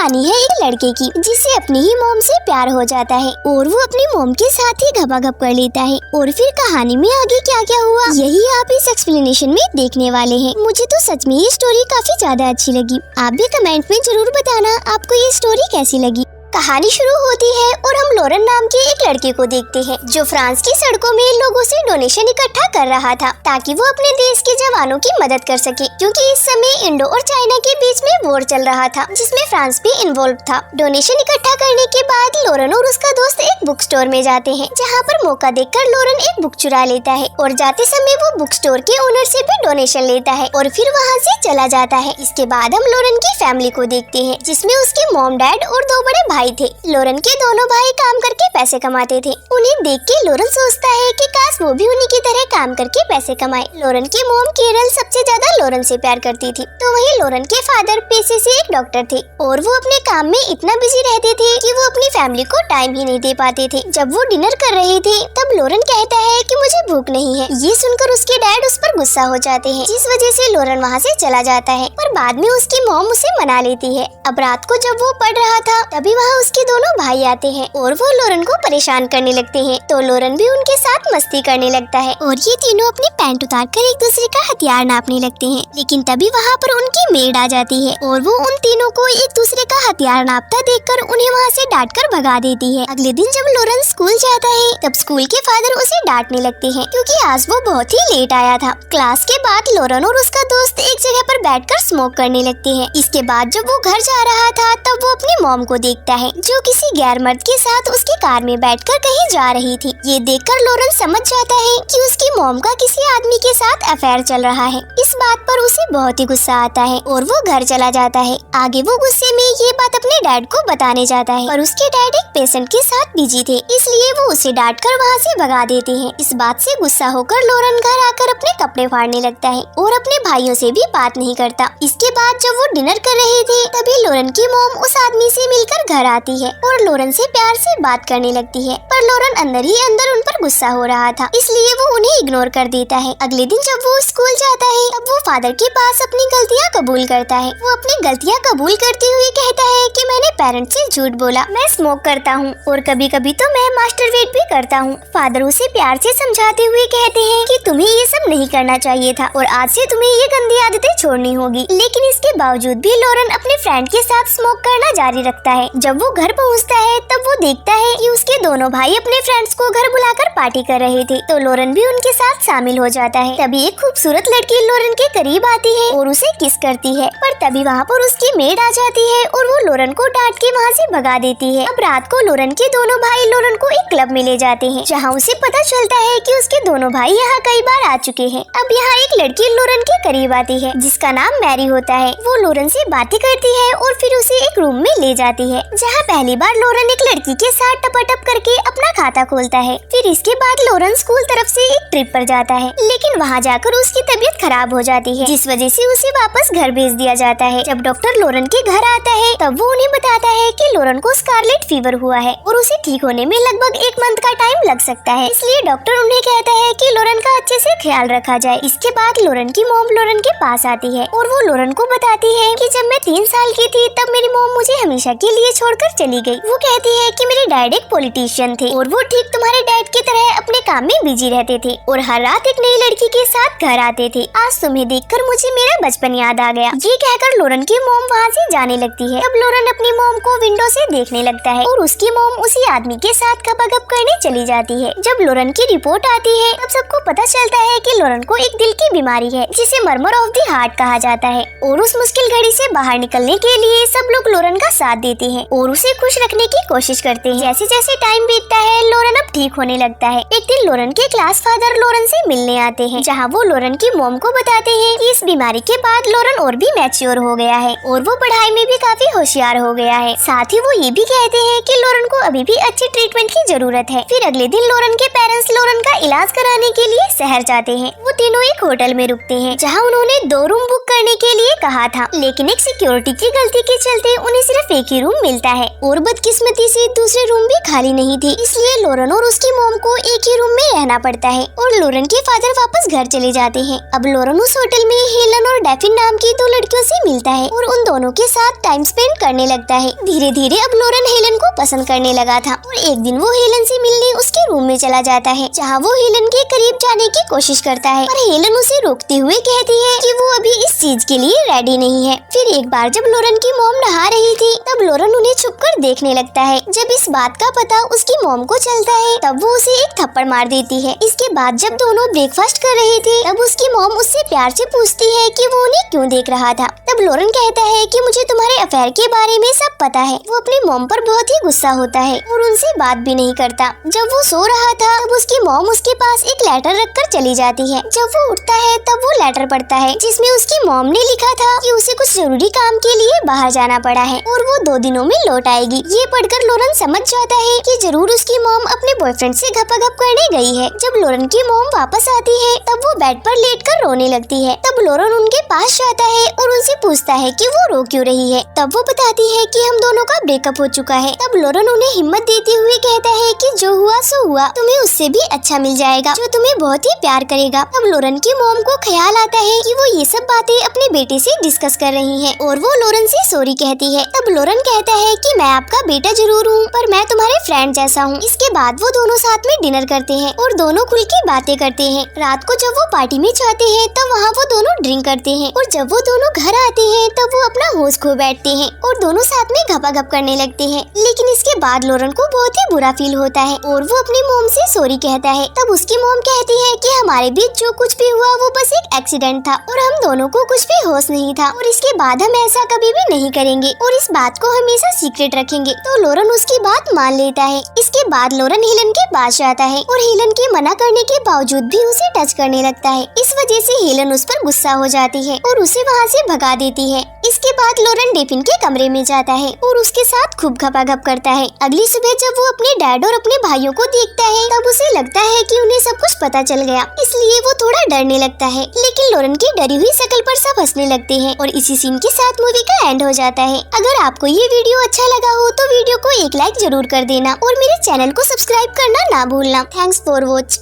कहानी है एक लड़के की जिसे अपनी ही मॉम से प्यार हो जाता है और वो अपनी मॉम के साथ ही घपाघप कर लेता है। और फिर कहानी में आगे क्या क्या हुआ यही आप इस एक्सप्लेनेशन में देखने वाले हैं। मुझे तो सच में ये स्टोरी काफी ज्यादा अच्छी लगी। आप भी कमेंट में जरूर बताना आपको ये स्टोरी कैसी लगी। कहानी शुरू होती है और हम लॉरेन नाम के एक लड़के को देखते हैं जो फ्रांस की सड़कों में लोगों से डोनेशन इकट्ठा कर रहा था ताकि वो अपने देश के जवानों की मदद कर सके, क्योंकि इस समय इंडो और चाइना के बीच में वॉर चल रहा था जिसमें फ्रांस भी इन्वॉल्व था। डोनेशन इकट्ठा करने के बाद लॉरेन और उसका दोस्त एक बुक स्टोर में जाते हैं, जहाँ पर मौका देखकर लॉरेन एक बुक चुरा लेता है और जाते समय वो बुक स्टोर के ओनर से भी डोनेशन लेता है और फिर वहाँ से चला जाता है। इसके बाद हम लॉरेन की फैमिली को देखते हैं जिसमें उसके मॉम, डैड और 2 बड़े भाई थे। लॉरेन के दोनों भाई काम करके पैसे कमाते थे। उन्हें देख के लॉरेन सोचता है कि काश वो भी उन्हीं की तरह काम करके पैसे कमाए। लॉरेन की मॉम केरल सबसे ज्यादा लॉरेन से प्यार करती थी, तो वहीं लॉरेन के फादर पेशे से एक डॉक्टर थे और वो अपने काम में इतना बिजी रहते थे कि वो अपनी फैमिली को टाइम ही नहीं दे पाते थे। जब वो डिनर कर रहे थे तब लॉरेन कहता है कि मुझे भूख नहीं है। ये सुनकर उसके डैड उस पर गुस्सा हो जाते हैं, जिस वजह से लॉरेन वहाँ से चला जाता है। पर बाद में उसकी मॉम उसे मना लेती है। अब रात को जब वो पढ़ रहा था तभी वहाँ उसके दोनों भाई आते हैं और वो लॉरेन को परेशान करने लगते हैं, तो लॉरेन भी उनके साथ मस्ती करने लगता है और ये तीनों अपनी पैंट उतारकर एक दूसरे का हथियार नापने लगते हैं। लेकिन तभी वहाँ पर उनकी मेड आ जाती है और वो उन तीनों को एक दूसरे का हथियार नापता देखकर उन्हें वहाँ से डांटकर भगा देती है। अगले दिन जब लॉरेन स्कूल जाता है तब स्कूल के फादर उसे डांटने लगते हैं क्योंकि आज वो बहुत ही लेट आया था। क्लास के बाद लॉरेन और उसका दोस्त एक जगह पर बैठकर स्मोक करने लगते हैं। इसके बाद जब वो घर जा रहा था तब वो अपनी मॉम को देखता है जो किसी गैर मर्द के साथ उसकी कार में बैठकर कहीं जा रही थी। ये देखकर लॉरेन समझ जाता है कि उसकी मॉम का किसी आदमी के साथ अफेयर चल रहा है। इस बात पर उसे बहुत ही गुस्सा आता है और वो घर चला जाता है। आगे वो गुस्से में ये बात अपने डैड को बताने जाता है, पर उसके डैड एक पेशेंट के साथ बिजी थे, इसलिए वो उसे डांटकर वहाँ से भगा देते हैं। इस बात से गुस्सा होकर लॉरेन घर आकर अपने कपड़े फाड़ने लगता है और अपने भाइयों से भी बात नहीं करता। इसके बाद जब वो डिनर कर रहे थे तभी लॉरेन की मॉम उस आदमी से मिलकर घर आती है और लॉरेन से प्यार से बात करने लगती है, पर लॉरेन अंदर ही अंदर उन पर गुस्सा हो रहा था, इसलिए वो उन्हें इग्नोर कर देता है। अगले दिन जब वो स्कूल जाता है तब वो फादर के पास अपनी गलतियाँ कबूल करता है। वो अपनी गलतियाँ कबूल करते हुए कहता है कि मैंने पेरेंट्स से झूठ बोला, मैं स्मोक करता हूँ और कभी कभी तो मैं मास्टरबेट भी करता हूँ। फादर उसे प्यार से समझाते हुए कहते हैं कि तुम्हें ये सब नहीं करना चाहिए था और आज से तुम्हें ये गंदी आदतें छोड़नी होगी। लेकिन इसके बावजूद भी लॉरेन अपने फ्रेंड के साथ स्मोक करना जारी रखता है। जब वो घर पहुँचता है तब वो देखता है कि उसके दोनों भाई अपने फ्रेंड्स को घर बुलाकर पार्टी कर रहे थे, तो लॉरेन भी उनके साथ शामिल हो जाता है। तभी एक खूबसूरत लड़की लॉरेन के करीब आती है और उसे किस करती है, पर तभी वहाँ पर उसकी मेड आ जाती है और वो लॉरेन को डांट के वहाँ से भगा देती है। अब रात को लॉरेन के दोनों भाई लॉरेन को एक क्लब में ले जाते हैं, जहाँ उसे पता चलता है कि उसके दोनों भाई यहाँ कई बार आ चुके हैं। अब यहाँ एक लड़की लॉरेन के करीब आती है जिसका नाम मैरी होता है। वो लॉरेन से बातें करती है और फिर उसे एक रूम में ले जाती है, जहाँ पहली बार लॉरेन एक लड़की के साथ टपाटप करके अपना खाता खोलता है। फिर इसके बाद लॉरेन स्कूल तरफ से एक ट्रिप पर जाता है, लेकिन वहाँ जाकर उसकी तबीयत खराब हो जाती है, जिस वजह से उसे वापस घर भेज दिया जाता है। जब डॉक्टर लॉरेन के घर आता है तब वो उन्हें बताता है कि लॉरेन को स्कारलेट फीवर हुआ है और उसे ठीक होने में लगभग 1 मंथ का टाइम लग सकता है, इसलिए डॉक्टर उन्हें कहता है कि लॉरेन का अच्छे से ख्याल रखा जाए। इसके बाद लॉरेन की मॉम लॉरेन के पास आती है और वो लॉरेन को बताती है कि जब मैं 3 साल की थी तब मेरी मॉम मुझे हमेशा के लिए छोड़कर चली गई। वो कहती है कि मेरे डैड एक पॉलिटिशियन थे और वो ठीक तुम्हारे डैड की तरह अपने काम में बिजी रहते थे और हर रात एक नई लड़की के साथ घर आते थे। आज तुम्हें देखकर मुझे मेरा बचपन याद आ गया। ये कहकर लॉरेन की मॉम वहाँ से जाने लगती है। तब लॉरेन अपनी मॉम को विंडो से देखने लगता है और उसकी मॉम उसी आदमी के साथ गपागप करने चली जाती है। जब लॉरेन की रिपोर्ट आती है तब सबको पता चलता है कि लॉरेन को एक दिल की बीमारी है जिसे मर्मर ऑफ द हार्ट कहा जाता है और उस मुश्किल घड़ी से बाहर निकलने के लिए सब लोग लॉरेन का साथ देते हैं और उसे खुश रखने की कोशिश करते हैं। जैसे जैसे टाइम बीतता है लॉरेन अब ठीक होने लगता है। एक दिन लॉरेन के क्लास फादर लॉरेन से मिलने आते हैं, जहाँ वो लॉरेन की मॉम को बताते हैं कि इस बीमारी के बाद लॉरेन और भी मैच्योर हो गया है और वो पढ़ाई में भी काफी होशियार हो गया है। साथ ही वो ये भी कहते हैं कि लॉरेन को अभी भी अच्छे ट्रीटमेंट की जरूरत है। फिर अगले दिन लोरेन के पेरेंट्स लोरेन का इलाज कराने के लिए शहर जाते हैं। वो तीनों एक होटल में रुकते हैं जहाँ उन्होंने 2 रूम बुक करने के लिए कहा था, लेकिन एक सिक्योरिटी की गलती के चलते उन्हें सिर्फ एक ही रूम मिलता है और बदकिस्मती से दूसरे रूम भी खाली नहीं थे। इसलिए लोरेन और उसकी मॉम को एक ही रूम में रहना पड़ता है और लोरेन के फादर वापस घर चले जाते हैं। अब लोरेन उस होटल में हेलन और डेफिन नाम की 2 लड़कियों से मिलता है और उन दोनों के साथ टाइम स्पेंड करने लगता है। धीरे धीरे अब लोरेन हेलन को पसंद करने लगा था और एक दिन वो हेलन से मिलने उसके रूम में चला जाता है, जहाँ वो हेलन के करीब जाने की कोशिश करता है, पर हेलन उसे रोकते हुए कहती है कि वो अभी इस चीज के लिए रेडी नहीं है। फिर एक बार जब लोरेन की मॉम नहा रही थी तब लोरेन उन्हें छुपकर देखने लगता है। जब इस बात का पता उसकी मॉम को चलता है तब वो उसे एक थप्पड़ मार देती है। इसके बाद जब दोनों ब्रेकफास्ट कर रहे थे तब उसकी मॉम उससे प्यार से पूछती है कि वो उन्हें क्यों देख रहा था। तब लोरेन कहता है कि मुझे तुम्हारे अफेयर के बारे में सब पता है। वो अपनी मॉम पर बहुत ही गुस्सा होता है और उनसे बात भी नहीं करता। जब वो सो रहा था तब उसकी मॉम उसके पास एक लेटर रखकर चली जाती है। जब वो उठता है तब वो लेटर पढ़ता है जिसमें उसकी मॉम ने लिखा था कि उसे कुछ जरूरी काम के लिए बाहर जाना पड़ा है और वो 2 दिनों में लौट आएगी। ये पढ़कर लोरेन समझ जाता है कि जरूर उसकी मॉम अपने बॉयफ्रेंड से गपागप करने गई है। जब लोरेन की मॉम वापस आती है तब वो बेड पर लेटकर रोने लगती है। तब लोरेन उनके पास जाता है और उनसे पूछता है कि वो रो क्यों रही है। तब वो बताती है कि हम दोनों का ब्रेकअप हो चुका है। तब लोरेन उन्हें हिम्मत देते हुए कहता है कि जो हुआ सो हुआ, तुम्हें उससे भी अच्छा मिल जाएगा जो तुम्हें बहुत ही प्यार करेगा। तब लोरेन की मॉम को ख्याल आता है कि वो ये सब बातें अपने बेटे से डिस्कस कर रही हैं और वो लोरेन से सॉरी कहती है। तब लोरेन कहता है कि मैं आपका बेटा जरूर हूँ पर मैं तुम्हारे फ्रेंड जैसा हूँ। इसके बाद वो दोनों साथ में डिनर करते हैं और दोनों खुल के बातें करते हैं। रात को जब वो पार्टी में जाते हैं तब वहाँ वो दोनों ड्रिंक करते हैं और जब वो दोनों घर आते हैं तब वो अपना होश खो बैठते हैं और दोनों साथ में गपागप करने लगते हैं। लेकिन इसके बाद लोरेन को बहुत ही बुरा फील होता है और वो अपनी मॉम से सॉरी कहता है। तब उसकी मॉम कहती है कि हमारे बीच जो कुछ भी हुआ वो बस एक एक्सीडेंट था और हम दोनों को कुछ भी होश नहीं था और इसके बाद हम ऐसा कभी भी नहीं करेंगे और इस बात को हमेशा सीक्रेट रखेंगे। तो लोरेन उसकी बात मान लेता है। इसके बाद लोरेन हेलन के पास जाता है और हेलन के मना करने के बावजूद भी उसे टच करने लगता है। इस वजह से हेलन उस पर गुस्सा हो जाती है और उसे वहाँ से भगा देती है। इसके बाद लोरेन डेफिन के कमरे में जाता है और उसके साथ खूब गपागप करता है। अगली सुबह जब वो अपने डैड और अपने भाइयों को देखता है तब उसे लगता है कि उन्हें सब कुछ पता चल गया, इसलिए वो थोड़ा डरने लगता है। लेकिन लोरेन की डरी हुई शक्ल पर सब हंसने लगते हैं और इसी सीन के साथ मूवी का एंड हो जाता है। अगर आपको ये वीडियो अच्छा लगा हो तो वीडियो को एक लाइक जरूर कर देना और मेरे चैनल को सब्सक्राइब करना ना भूलना। Thanks for watch.